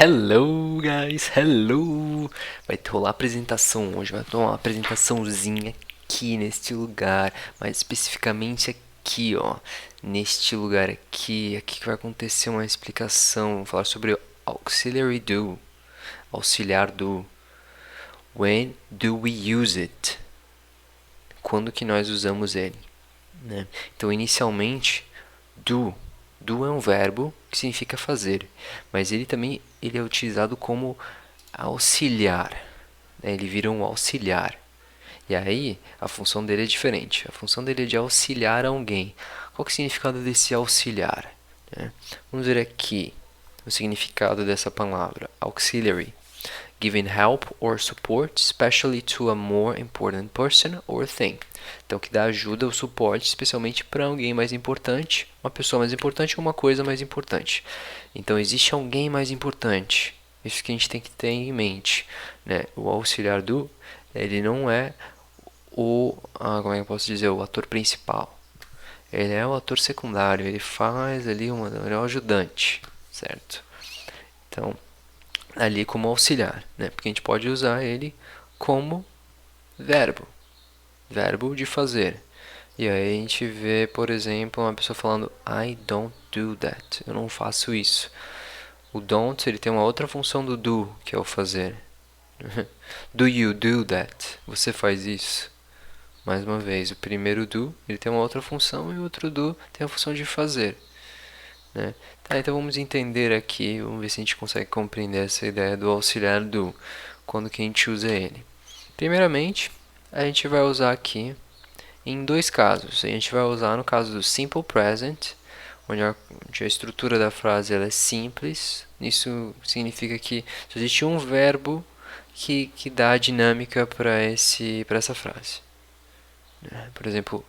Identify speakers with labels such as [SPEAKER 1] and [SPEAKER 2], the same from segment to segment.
[SPEAKER 1] Hello, guys, hello! Vai rolar apresentação hoje, vai ter uma apresentaçãozinha aqui neste lugar, mais especificamente aqui, ó, neste lugar aqui que vai acontecer uma explicação, vamos falar sobre o auxiliary do, auxiliar do. When do we use it? Quando que nós usamos ele, né? Então, inicialmente, do do é um verbo que significa fazer, mas ele é utilizado como auxiliar, né? Ele vira um auxiliar. E aí, a função dele é diferente. A função dele é de auxiliar alguém. Qual que é o significado desse auxiliar, né? Vamos ver aqui o significado dessa palavra, auxiliary. Giving help or support, especially to a more important person or thing. Então, que dá ajuda ou suporte, especialmente para alguém mais importante, uma pessoa mais importante ou uma coisa mais importante. Então, existe alguém mais importante. Isso que a gente tem que ter em mente, né? O auxiliar do, ele não é como é que eu posso dizer, o ator principal. Ele é o ator secundário, ele faz ali ele é o ajudante, certo? Então, ali como auxiliar, né? Porque a gente pode usar ele como verbo, verbo de fazer. E aí a gente vê, por exemplo, uma pessoa falando I don't do that. Eu não faço isso. O don't, ele tem uma outra função do do, que é o fazer. Do you do that? Você faz isso? Mais uma vez, o primeiro do, ele tem uma outra função e o outro do tem a função de fazer, né? Tá, então vamos entender aqui, vamos ver se a gente consegue compreender essa ideia do auxiliar do, quando que a gente usa ele. Primeiramente, a gente vai usar aqui em dois casos. A gente vai usar no caso do simple present, onde a estrutura da frase ela é simples. Isso significa que só existe um verbo que dá a dinâmica para essa frase. Por exemplo,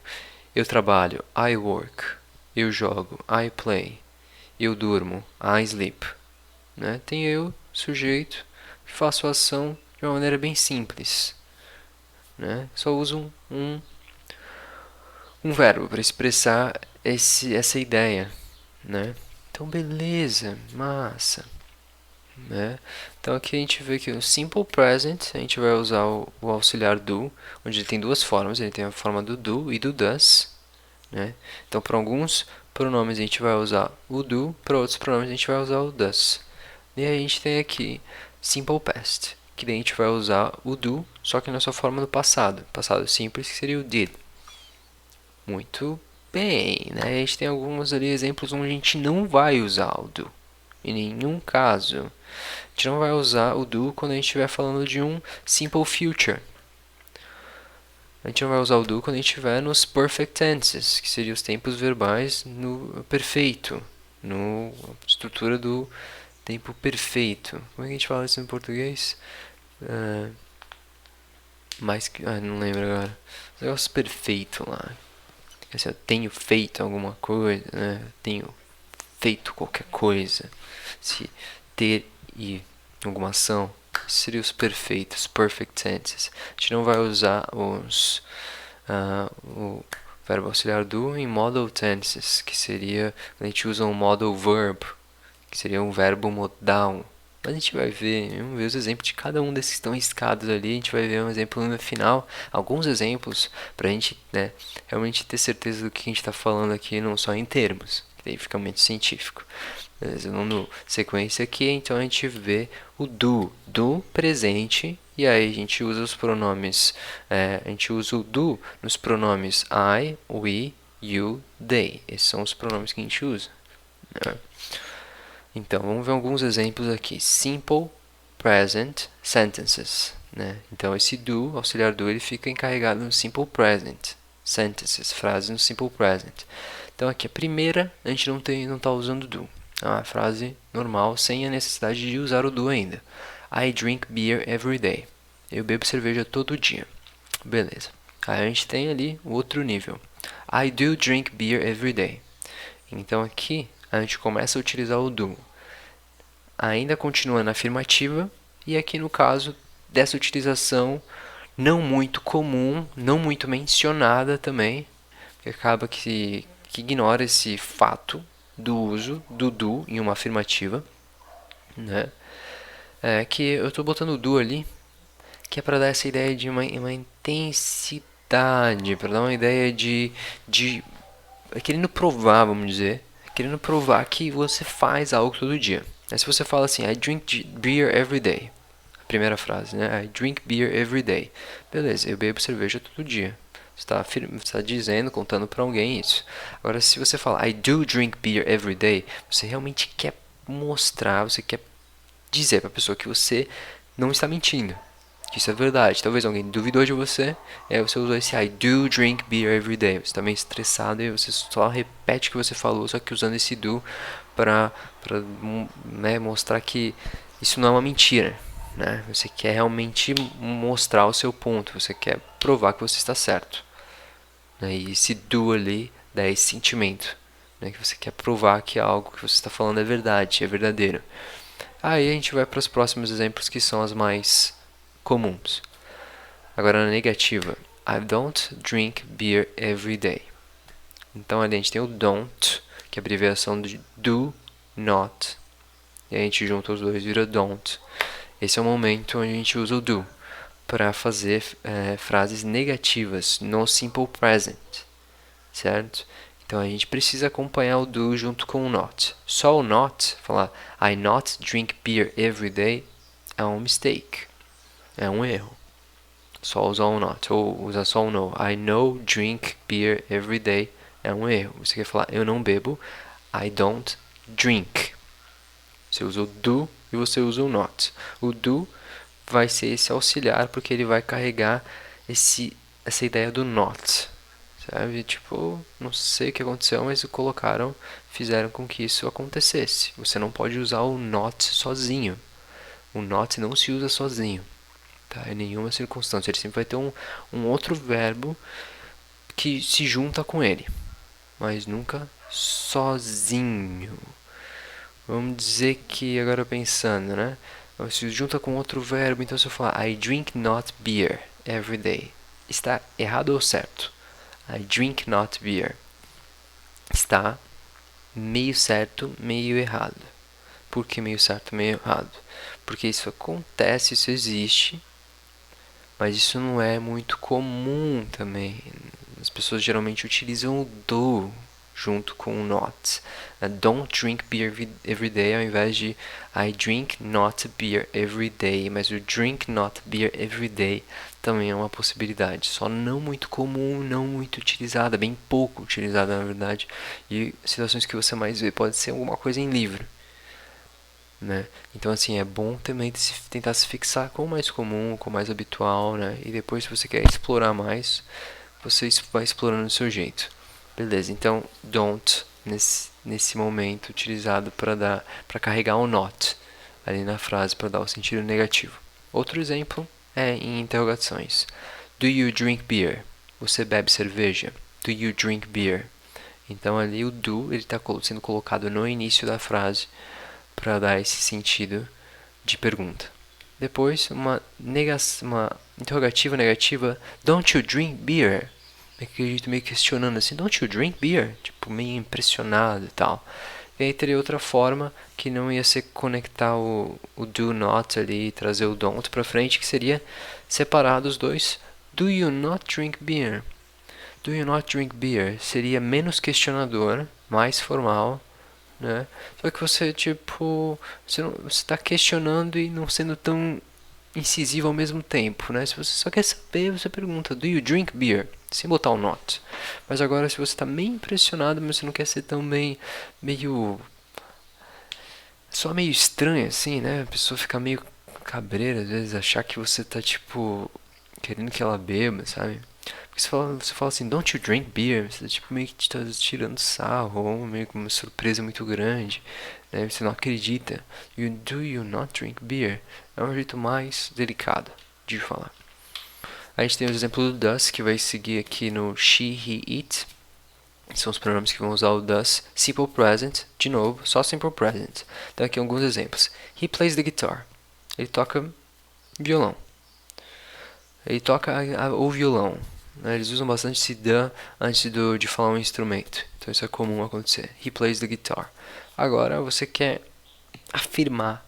[SPEAKER 1] eu trabalho, I work. Eu jogo, I play. Eu durmo, I sleep. Né? Tem eu, sujeito, que faço a ação de uma maneira bem simples. Né? Só uso um verbo para expressar essa ideia. Né? Então, beleza, massa. Né? Então, aqui a gente vê que no Simple Present a gente vai usar o auxiliar do, onde ele tem duas formas. Ele tem a forma do e do does. Né? Então, para alguns pronomes a gente vai usar o do, para outros pronomes a gente vai usar o does. E aí a gente tem aqui Simple Past, que daí a gente vai usar o do, só que na sua forma do passado. Passado simples, que seria o did. Muito bem, né? A gente tem alguns ali exemplos onde a gente não vai usar o do. Em nenhum caso. A gente não vai usar o do quando a gente estiver falando de um simple future. A gente não vai usar o do quando a gente estiver nos perfect tenses, que seriam os tempos verbais no perfeito, na estrutura do tempo perfeito. Como é que a gente fala isso em português? Mais que. Não lembro agora. O negócio perfeito lá. Assim, eu tenho feito alguma coisa, né? Eu tenho feito qualquer coisa. Se ter e alguma ação seriam os perfeitos, perfect tenses. A gente não vai usar o verbo auxiliar do em modal tenses, que seria quando a gente usa um modal verb, que seria um verbo modal. Mas a gente vai ver, vamos ver os exemplos de cada um desses que estão riscados ali. A gente vai ver um exemplo no final, alguns exemplos, para a gente, né, realmente ter certeza do que a gente está falando aqui, não só em termos, que daí fica muito científico. Beleza, dando sequência aqui, então a gente vê o do presente, e aí a gente usa os pronomes, a gente usa o do nos pronomes I, we, you, they. Esses são os pronomes que a gente usa, né? Então, vamos ver alguns exemplos aqui. Simple present sentences, né? Então, esse do, auxiliar do, ele fica encarregado no simple present sentences, frases no simple present. Então, aqui a primeira, a gente não está usando do. É uma frase normal, sem a necessidade de usar o do ainda. I drink beer every day. Eu bebo cerveja todo dia. Beleza. Aí a gente tem ali o outro nível. I do drink beer every day. Então aqui a gente começa a utilizar o do. Ainda continua na afirmativa, e aqui no caso dessa utilização não muito comum, não muito mencionada também, que acaba que ignora esse fato do uso do do em uma afirmativa, né? Que eu tô botando o do ali, que é para dar essa ideia de uma intensidade, para dar uma ideia de querendo provar, vamos dizer, querendo provar que você faz algo todo dia. Se você fala assim, I drink beer every day, a primeira frase, né? I drink beer every day. Beleza, eu bebo cerveja todo dia. Você está dizendo, contando para alguém isso. Agora, se você falar I do drink beer every day, você realmente quer mostrar, você quer dizer para a pessoa que você não está mentindo, que isso é verdade. Talvez alguém duvidou de você, aí você usou esse I do drink beer every day. Você está meio estressado e você só repete o que você falou, só que usando esse do para né, mostrar que isso não é uma mentira. Né? Você quer realmente mostrar o seu ponto, você quer provar que você está certo. Né? E esse do ali dá esse sentimento, né? Que você quer provar que algo que você está falando é verdade, é verdadeiro. Aí a gente vai para os próximos exemplos que são as mais comuns. Agora na negativa, I don't drink beer every day. Então ali a gente tem o don't, que é a abreviação de do not. E a gente junta os dois e vira don't. Esse é o momento onde a gente usa o do para fazer frases negativas no simple present, certo? Então a gente precisa acompanhar o do junto com o not. Só o not, falar I not drink beer every day, é um mistake, é um erro. Só usar o not, ou usar só o no. I no drink beer every day, é um erro. Você quer falar eu não bebo, I don't drink. Você usa o do e você usa o not. O do vai ser esse auxiliar porque ele vai carregar essa ideia do not. Sabe? Tipo, não sei o que aconteceu, mas colocaram, fizeram com que isso acontecesse. Você não pode usar o not sozinho. O not não se usa sozinho. Tá? Em nenhuma circunstância. Ele sempre vai ter um outro verbo que se junta com ele. Mas nunca sozinho. Vamos dizer que, agora pensando, né? Se junta com outro verbo, então se eu falar I drink not beer every day, está errado ou certo? I drink not beer. Está meio certo, meio errado. Por que meio certo, meio errado? Porque isso acontece, isso existe, mas isso não é muito comum também. As pessoas geralmente utilizam o do junto com o not. Don't drink beer every day ao invés de I drink not beer every day. Mas o drink not beer every day também é uma possibilidade. Só não muito comum, não muito utilizada, bem pouco utilizada na verdade. E situações que você mais vê pode ser alguma coisa em livro. Né? Então assim, é bom também tentar se fixar com o mais comum, com o mais habitual, né? E depois se você quer explorar mais, você vai explorando do seu jeito. Beleza, então don't nesse momento utilizado para carregar o not ali na frase para dar o sentido negativo. Outro exemplo é em interrogações. Do you drink beer? Você bebe cerveja? Do you drink beer? Então ali o do ele está sendo colocado no início da frase para dar esse sentido de pergunta. Depois, uma interrogativa negativa. Don't you drink beer? Acredito meio questionando assim. Don't you drink beer? Tipo, meio impressionado e tal. E aí teria outra forma que não ia ser conectar o do not ali e trazer o don't pra frente, que seria separar dos dois. Do you not drink beer? Do you not drink beer? Seria menos questionador, mais formal, né? Só que você, tipo, você está questionando e não sendo tão incisivo ao mesmo tempo, né? Se você só quer saber, você pergunta, do you drink beer? Sem botar o not. Mas agora, se você está meio impressionado, mas você não quer ser tão meio só meio estranho, assim, né? A pessoa fica meio cabreira, às vezes, achar que você tá, tipo, querendo que ela beba, sabe? Porque você fala assim, don't you drink beer? Você tá, tipo, meio que tá tirando sarro, ou meio com uma surpresa muito grande, né? Você não acredita. Do you not drink beer? É um jeito mais delicado de falar. A gente tem o exemplo do does, que vai seguir aqui no she, he, it. São os pronomes que vão usar o does. Simple present, de novo, só simple present. Então aqui alguns exemplos. He plays the guitar. Ele toca violão. Ele toca o violão. Né? Eles usam bastante esse the antes de falar um instrumento. Então isso é comum acontecer. He plays the guitar. Agora você quer afirmar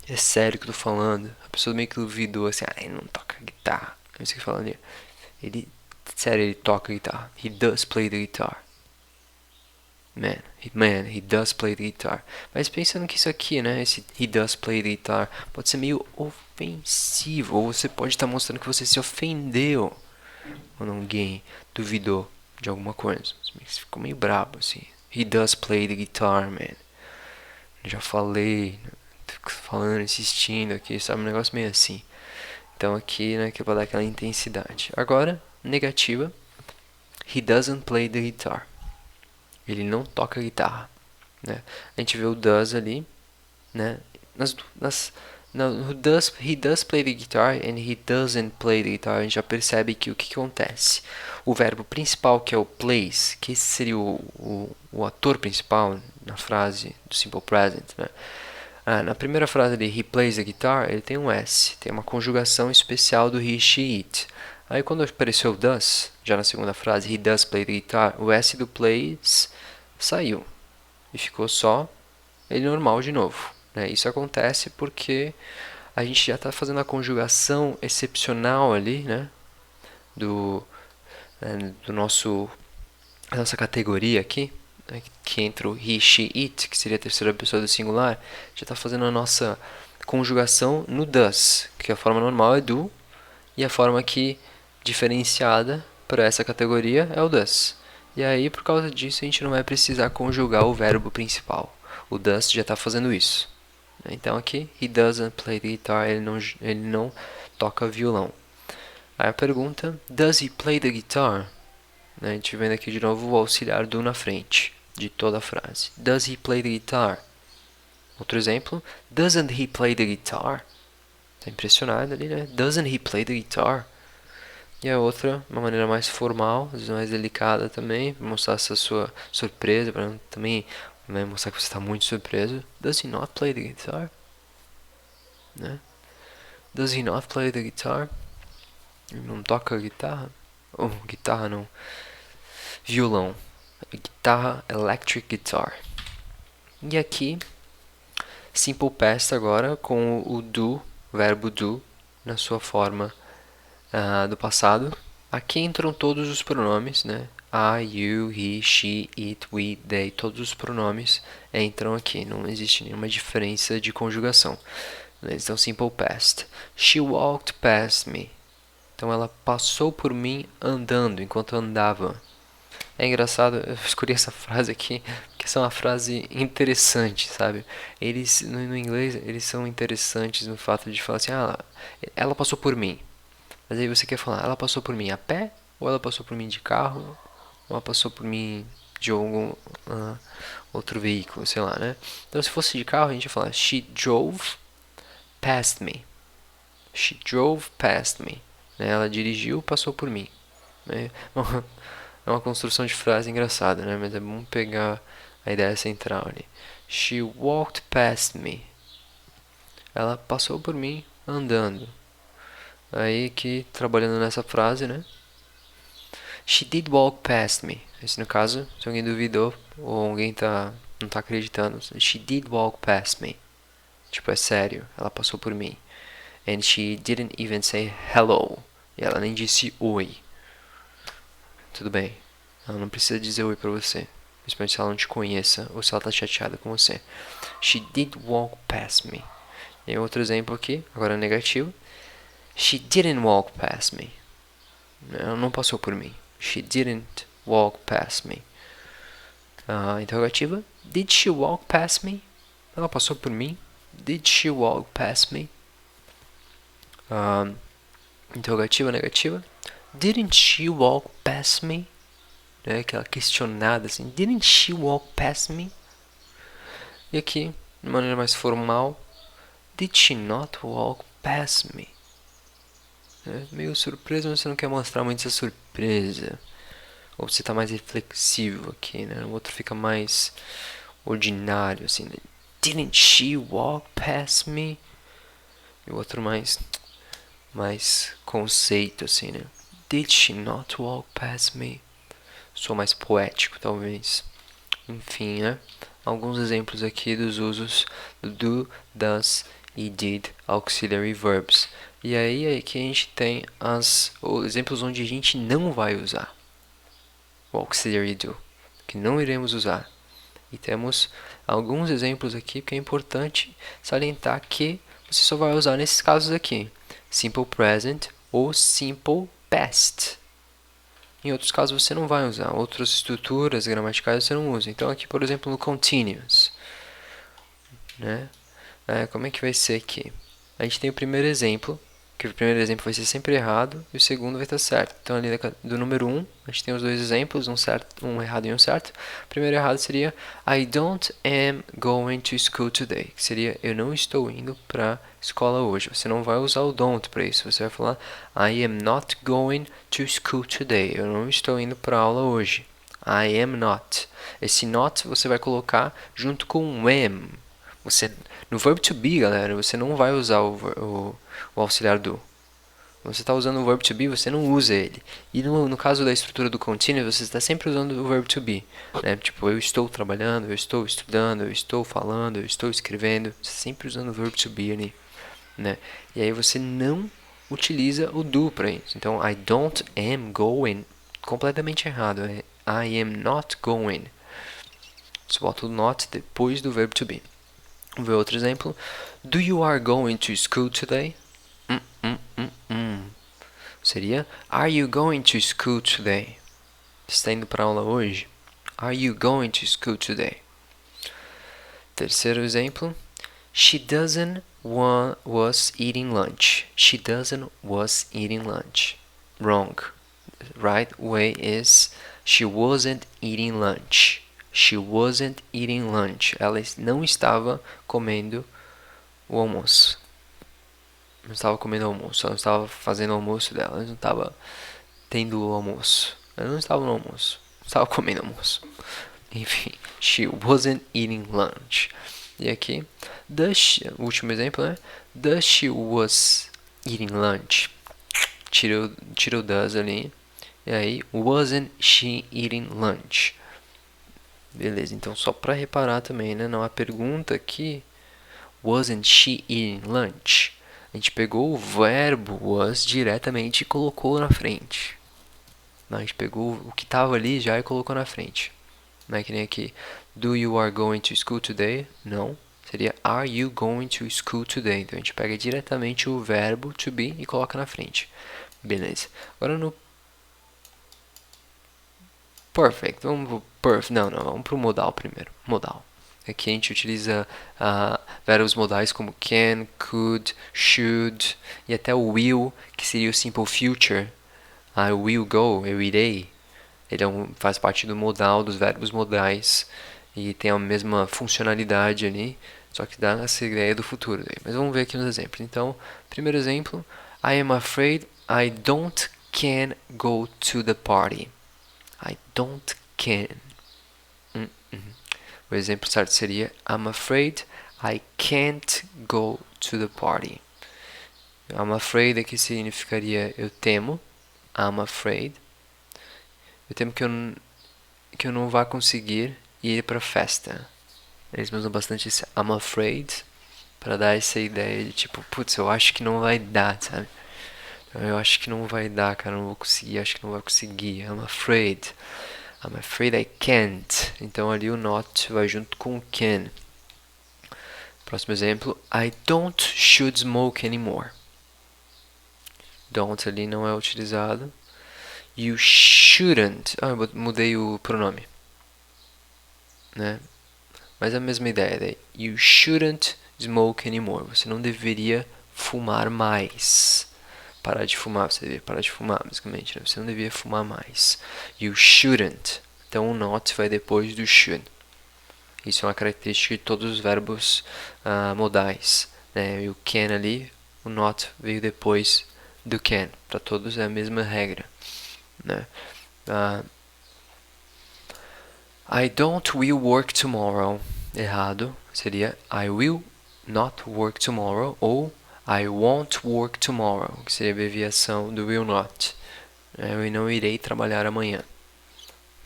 [SPEAKER 1] É sério que eu tô falando. A pessoa meio que duvidou assim, ah, ele não toca guitarra. É isso que eu tô falando ali. Ele, sério, ele toca guitarra. He does play the guitar. Man, he does play the guitar. Mas pensando que isso aqui, né, esse he does play the guitar, pode ser meio ofensivo. Ou você pode estar mostrando que você se ofendeu quando alguém duvidou de alguma coisa. Você ficou meio brabo, assim. He does play the guitar, man. Já falei, fico falando, insistindo aqui, sabe? Um negócio meio assim. Então aqui, né, que é pra dar aquela intensidade. Agora, negativa. He doesn't play the guitar. Ele não toca guitarra, né? A gente vê o does ali, né? He does play the guitar and he doesn't play the guitar. A gente já percebe que o que acontece. O verbo principal, que é o plays, que esse seria o ator principal na frase do simple present, né? Na primeira frase ali, he plays the guitar, ele tem um S, tem uma conjugação especial do he, she, it. Aí quando apareceu o does, já na segunda frase, he does play the guitar, o S do plays saiu e ficou só ele normal de novo, né? Isso acontece porque a gente já está fazendo a conjugação excepcional ali, né? Do, do nosso a nossa categoria aqui, né, que entra o he, she, it, que seria a terceira pessoa do singular, já está fazendo a nossa conjugação no does, que a forma normal é do, e a forma que diferenciada para essa categoria é o does. E aí, por causa disso, a gente não vai precisar conjugar o verbo principal. O does já está fazendo isso. Então aqui, he doesn't play the guitar, ele não toca violão. Aí a pergunta, does he play the guitar? A gente vendo aqui de novo o auxiliar do na frente de toda a frase. Does he play the guitar? Outro exemplo. Doesn't he play the guitar? Tá impressionado ali, né? Doesn't he play the guitar? E a outra, uma maneira mais formal, às vezes mais delicada também, para mostrar essa sua surpresa, para também mostrar que você está muito surpreso. Does he not play the guitar? Né? Does he not play the guitar? Ele não toca guitarra? Ou guitarra não. Violão. Guitarra, electric guitar. E aqui, simple past agora com o do, verbo do, na sua forma do passado. Aqui entram todos os pronomes, né? I, you, he, she, it, we, they. Todos os pronomes entram aqui. Não existe nenhuma diferença de conjugação. Então, simple past. She walked past me. Então, ela passou por mim andando, enquanto andava. É engraçado, eu escolhi essa frase aqui porque essa é uma frase interessante, sabe? Eles, no inglês, eles são interessantes no fato de falar assim, ela passou por mim. Mas aí você quer falar, ela passou por mim a pé? Ou ela passou por mim de carro? Ou ela passou por mim de algum outro veículo, sei lá, né? Então se fosse de carro, a gente ia falar, she drove past me. She drove past me. Ela dirigiu, passou por mim. É uma construção de frase engraçada, né? Mas é bom pegar a ideia central ali. She walked past me. Ela passou por mim andando. Aí que, trabalhando nessa frase, né? She did walk past me. Esse no caso, se alguém duvidou ou alguém não tá acreditando. She did walk past me. Tipo, é sério. Ela passou por mim. And she didn't even say hello. E ela nem disse oi. Tudo bem. Ela não precisa dizer oi pra você. Principalmente se ela não te conheça ou se ela tá chateada com você. She did walk past me. E outro exemplo aqui, agora negativo. She didn't walk past me. Ela não passou por mim. She didn't walk past me. Interrogativa. Did she walk past me? Ela passou por mim. Did she walk past me? Interrogativa negativa. Didn't she walk past me? Aquela questionada assim. Didn't she walk past me? E aqui, de maneira mais formal. Did she not walk past me? Meio surpreso, mas você não quer mostrar muito essa surpresa. Ou você tá mais reflexivo aqui, né? O outro fica mais ordinário, assim, né? Didn't she walk past me? E o outro mais conceito, assim, né? Did she not walk past me? Sou mais poético, talvez. Enfim, né? Alguns exemplos aqui dos usos do do, does e did auxiliary verbs. E aí aqui a gente tem os exemplos onde a gente não vai usar o auxiliary do, que não iremos usar. E temos alguns exemplos aqui que é importante salientar que você só vai usar nesses casos aqui: simple present ou simple past. Em outros casos você não vai usar, outras estruturas gramaticais você não usa. Então aqui, por exemplo, no continuous, né? Como é que vai ser aqui? A gente tem o primeiro exemplo, que o primeiro exemplo vai ser sempre errado e o segundo vai estar certo. Então ali do número 1, a gente tem os dois exemplos, um errado e um certo. O primeiro errado seria I don't am going to school today, que seria eu não estou indo para a escola hoje. Você não vai usar o don't para isso, você vai falar I am not going to school today, eu não estou indo para a aula hoje. I am not. Esse not você vai colocar junto com am. No verb to be, galera, você não vai usar o auxiliar do. Quando você está usando o verb to be, você não usa ele. E no caso da estrutura do continuous, você está sempre usando o verb to be. Né? Tipo, eu estou trabalhando, eu estou estudando, eu estou falando, eu estou escrevendo. Você está sempre usando o verb to be ali. Né? E aí você não utiliza o do para isso. Então, I don't am going, completamente errado. É I am not going. Você bota o not depois do verb to be. Vamos ver outro exemplo. Do you are going to school today? Seria Are you going to school today? Você está indo para aula hoje? Are you going to school today? Terceiro exemplo. She doesn't was eating lunch. She doesn't was eating lunch. Wrong. Right way is she wasn't eating lunch. She wasn't eating lunch. Ela não estava comendo o almoço. Não estava comendo almoço. Ela não estava fazendo o almoço dela. Ela não estava tendo o almoço. Ela não estava no almoço. Não estava comendo almoço. Enfim, she wasn't eating lunch. E aqui, o último exemplo, né? Does she was eating lunch? Tira o does ali. E aí, wasn't she eating lunch? Beleza, então só para reparar também, né? Não, a pergunta aqui, wasn't she eating lunch? A gente pegou o verbo was diretamente e colocou na frente. A gente pegou o que estava ali já e colocou na frente. Não é que nem aqui. Do you are going to school today? Não. Seria are you going to school today? Então a gente pega diretamente o verbo to be e coloca na frente. Beleza. Agora no perfect. Vamos pro modal primeiro. Modal. Aqui a gente utiliza verbos modais como can, could, should e até o will, que seria o simple future. I will go, eu irei. Ele faz parte do modal, dos verbos modais, e tem a mesma funcionalidade ali, só que dá essa ideia do futuro. Mas vamos ver aqui nos exemplos. Então, primeiro exemplo, I am afraid I don't can go to the party. I don't can. O exemplo certo seria I'm afraid I can't go to the party. I'm afraid aqui significaria eu temo. I'm afraid. Eu temo que eu não vá conseguir ir para a festa. Eles usam bastante esse I'm afraid para dar essa ideia de tipo, putz, eu acho que não vai dar, sabe? Eu acho que não vai dar, cara, não vou conseguir, acho que não vai conseguir. I'm afraid. I'm afraid I can't. Então ali o not vai junto com o can. Próximo exemplo. I don't should smoke anymore. Don't ali não é utilizado. You shouldn't. Eu mudei o pronome. Né? Mas é a mesma ideia. Daí. You shouldn't smoke anymore. Você não deveria fumar mais. Parar de fumar. Você deveria parar de fumar, basicamente. Né? Você não deveria fumar mais. You shouldn't. Então o not vai depois do should. Isso é uma característica de todos os verbos modais. Né? E o can ali, o not veio depois do can. Para todos é a mesma regra. Né? I don't will work tomorrow. Errado. Seria I will not work tomorrow ou I won't work tomorrow, que seria a abreviação do will not. Eu não irei trabalhar amanhã.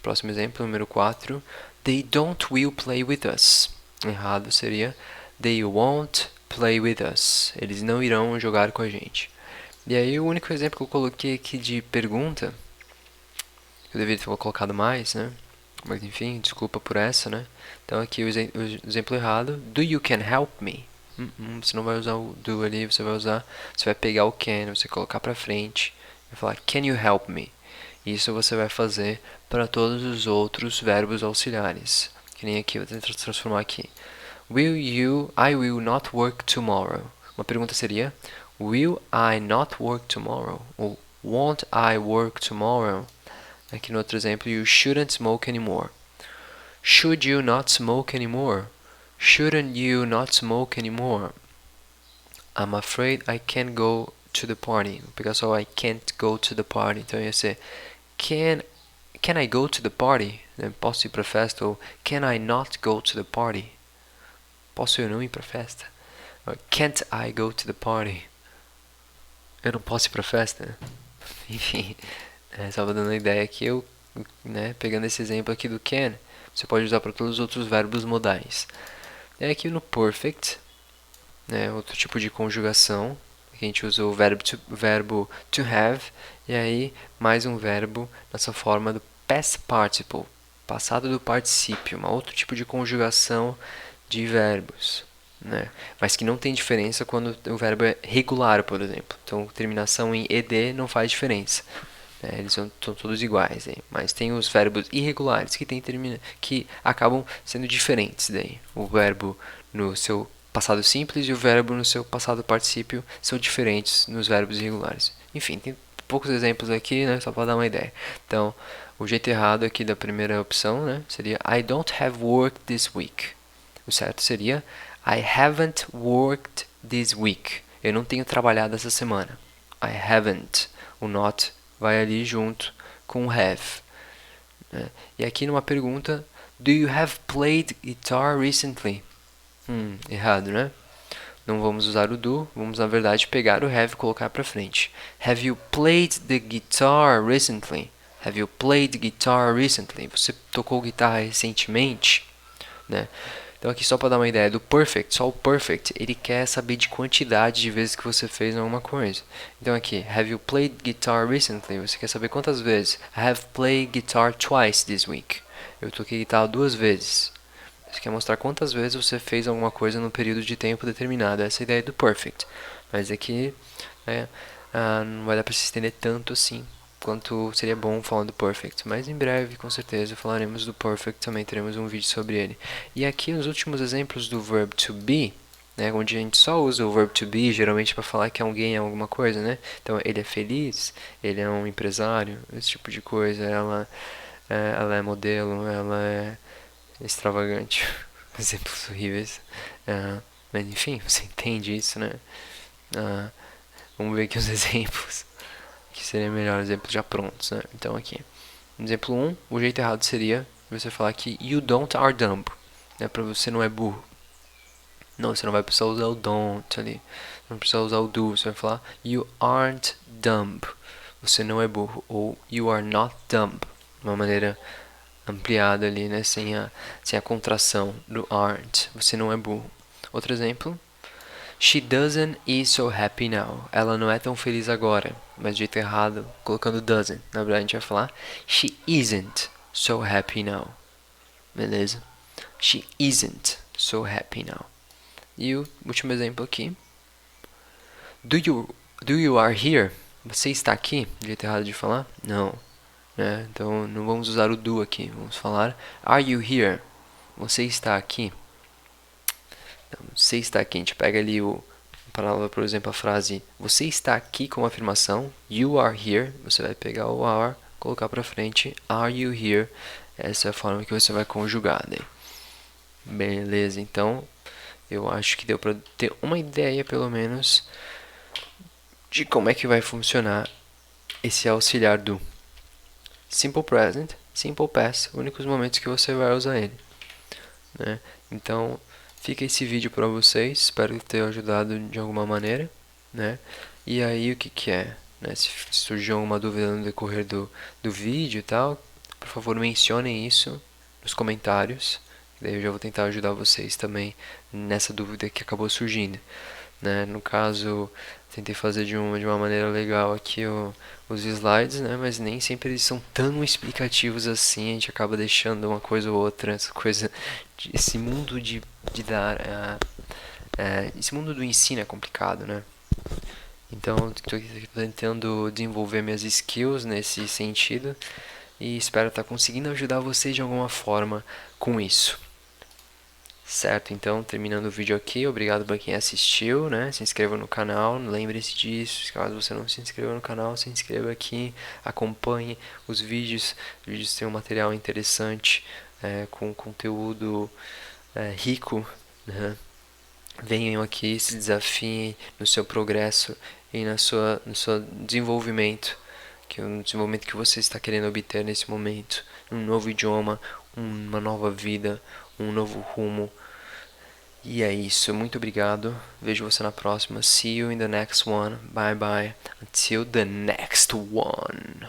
[SPEAKER 1] Próximo exemplo, número 4. They don't will play with us. Errado seria They won't play with us. Eles não irão jogar com a gente. E aí o único exemplo que eu coloquei aqui de pergunta, eu deveria ter colocado mais, né? Mas enfim, desculpa por essa, né? Então aqui o exemplo errado. Do you can help me? Você não vai usar o do ali, você vai pegar o can, você colocar pra frente e falar can you help me? Isso você vai fazer para todos os outros verbos auxiliares. Que nem aqui, vou tentar transformar aqui. I will not work tomorrow. Uma pergunta seria, will I not work tomorrow? Ou won't I work tomorrow? Aqui no outro exemplo, you shouldn't smoke anymore. Should you not smoke anymore? Shouldn't you not smoke anymore? I'm afraid I can't go to the party. Vou pegar só I can't go to the party. Então ia ser can I go to the party? Posso ir para a festa? Ou can I not go to the party? Posso eu não ir para a festa? Or, can't I go to the party? Eu não posso ir para a festa? Enfim, só dando uma ideia aqui, pegando esse exemplo aqui do can, você pode usar para todos os outros verbos modais. E aqui no perfect, outro tipo de conjugação, que a gente usa o verbo to have, e aí mais um verbo nessa forma do past participle, passado do particípio, um outro tipo de conjugação de verbos, mas que não tem diferença quando o verbo é regular, por exemplo. Então, terminação em ed não faz diferença. Eles são todos iguais, mas tem os verbos irregulares que acabam sendo diferentes. O verbo no seu passado simples e o verbo no seu passado particípio são diferentes nos verbos irregulares. Enfim, tem poucos exemplos aqui, só para dar uma ideia. Então, o jeito errado aqui da primeira opção, seria I don't have work this week. O certo seria I haven't worked this week. Eu não tenho trabalhado essa semana. I haven't. O not vai ali junto com o have. E aqui numa pergunta, do you have played guitar recently? Errado, né? Não vamos usar o do, vamos na verdade pegar o have e colocar para frente. Have you played the guitar recently? Have you played guitar recently? Você tocou guitarra recentemente? Então aqui só para dar uma ideia do perfect, só o perfect, ele quer saber de quantidade de vezes que você fez alguma coisa. Então aqui, have you played guitar recently? Você quer saber quantas vezes? I have played guitar twice this week. Eu toquei guitarra 2 vezes. Você quer mostrar quantas vezes você fez alguma coisa num período de tempo determinado. Essa é a ideia do perfect. Mas aqui não vai dar para se estender tanto assim quanto seria bom falando do perfect, mas em breve, com certeza, falaremos do perfect, também teremos um vídeo sobre ele. E aqui os últimos exemplos do verb to be, onde a gente só usa o verb to be, geralmente para falar que alguém é alguma coisa, Então, ele é feliz, ele é um empresário, esse tipo de coisa, ela é modelo, ela é extravagante, exemplos horríveis, mas enfim, você entende isso, vamos ver aqui os exemplos que seria melhor exemplos já prontos, Então aqui, exemplo 1, o jeito errado seria você falar que you don't are dumb, para você não é burro. Não, você não vai precisar usar o don't ali, não precisa usar o do, você vai falar you aren't dumb, você não é burro, ou you are not dumb, de uma maneira ampliada ali, sem a contração do aren't, você não é burro. Outro exemplo, she doesn't is so happy now. Ela não é tão feliz agora. Mas de jeito errado, colocando doesn't. Na verdade, a gente vai falar she isn't so happy now. Beleza? She isn't so happy now. E o último exemplo aqui. Do you are here? Você está aqui? De jeito errado de falar? Não. Então, não vamos usar o do aqui. Vamos falar are you here? Você está aqui? Então, você está aqui, a gente pega ali palavra, por exemplo, a frase você está aqui como afirmação, you are here, você vai pegar o are, colocar para frente, are you here? Essa é a forma que você vai conjugar. Beleza, então eu acho que deu para ter uma ideia, pelo menos, de como é que vai funcionar esse auxiliar do simple present, simple past, únicos momentos que você vai usar ele. Então, fica esse vídeo para vocês, espero ter ajudado de alguma maneira, E aí o que é, Se surgiu alguma dúvida no decorrer do vídeo e tal, por favor mencionem isso nos comentários, Daí eu já vou tentar ajudar vocês também nessa dúvida que acabou surgindo, né? No caso, tentei fazer de uma maneira legal aqui os slides, né? Mas nem sempre eles são tão explicativos assim, a gente acaba deixando uma coisa ou outra, essa coisa, esse mundo de dar, esse mundo do ensino é complicado, né? Então, estou tentando desenvolver minhas skills nesse sentido e espero estar conseguindo ajudar vocês de alguma forma com isso. Certo, então terminando o vídeo aqui, obrigado para quem assistiu, né? Se inscreva no canal, lembre-se disso. Caso você não se inscreva no canal, se inscreva aqui, acompanhe os vídeos. Os vídeos têm um material interessante, com conteúdo rico, né? Venham aqui, se desafiem no seu progresso e no seu desenvolvimento, que é o desenvolvimento que você está querendo obter nesse momento, um novo idioma, uma nova vida, um novo rumo. E é isso, muito obrigado. Vejo você na próxima. See you in the next one. Bye bye. Until the next one.